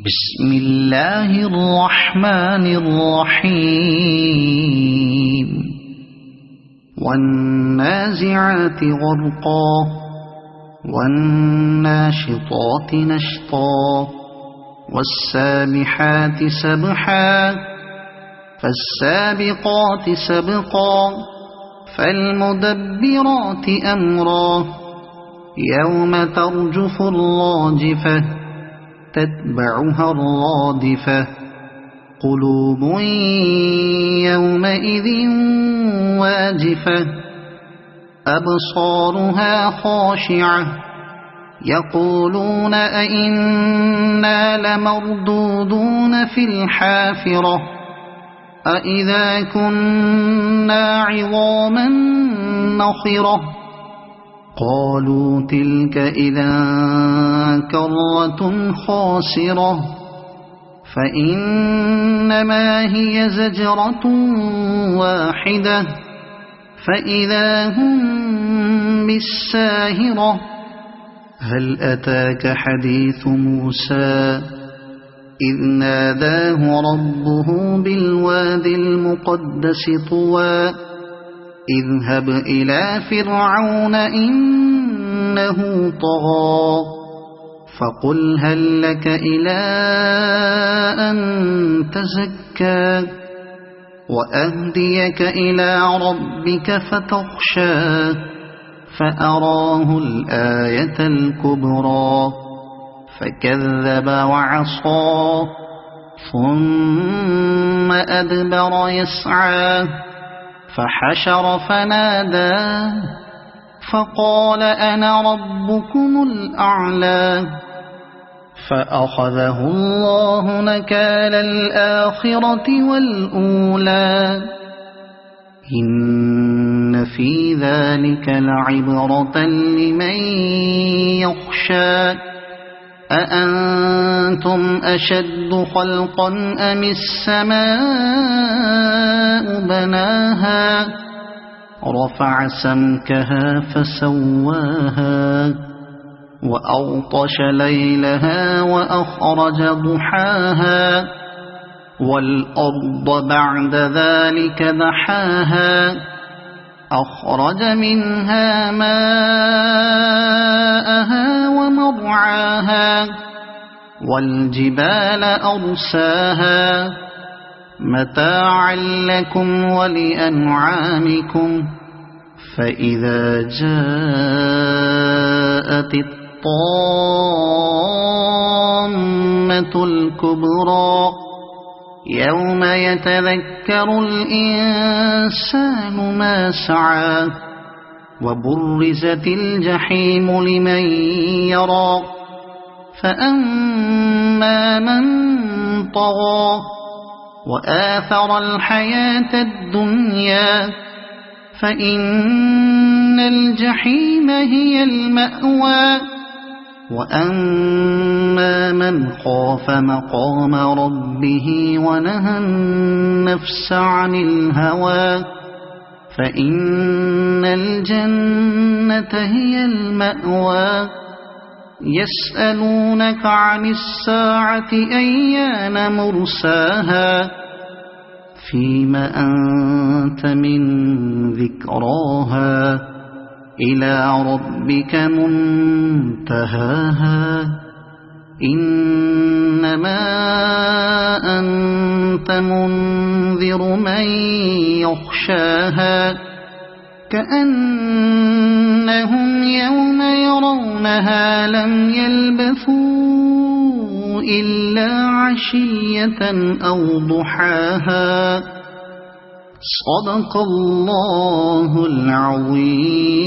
بسم اللہ الرحمن الرحیم والنازعات غرقا والناشطات نشطا والسابحات سبحا فالسابقات سبقا فالمدبرات امرا يوم ترجف الراجفة تتبعها الرادفة قلوب يومئذ واجفة أبصارها خاشعة يقولون أئنا لمردودون في الحافرة أئذا كنا عظاما نخرة قالوا تلك إذا كرة خاسرة فإنما هي زجرة واحدة فإذا هم بالساهرة هل أتاك حديث موسى إذ ناداه ربه بالواد المقدس طوى اذهب إلى فرعون إنه طغى فقل هل لك إلى أن تزكى وأهديك إلى ربك فتخشى فأراه الآية الكبرى فكذب وعصى ثم أدبر يسعى فحشر فنادى فقال أنا ربكم الأعلى فأخذه الله نكال الآخرة والأولى إن في ذلك لعبرة لمن يخشى أأنتم أشد خلقا أم السماء بناها رفع سمكها فسواها وأغطش ليلها وأخرج ضحاها والأرض بعد ذلك دحاها أخرج منها ماءها ومرعاها والجبال أرساها متاعا لكم ولأنعامكم فإذا جاءت الطامة الكبرى يوم يتذكر الإنسان ما سعى وبرزت الجحيم لمن يرى فأما من طغى وآثر الحياة الدنيا فإن الجحيم هي المأوى وأما من خاف مقام ربه ونهى النفس عن الهوى فإن الجنة هي المأوى يسألونك عن الساعة أيان مرساها فيم أنت من ذكراها إلى ربك منتهاها إنما أنت منذر من يخشاها كأنهم يوم يرونها لم يلبثوا إلا عشية أو ضحاها صدق الله العظيم.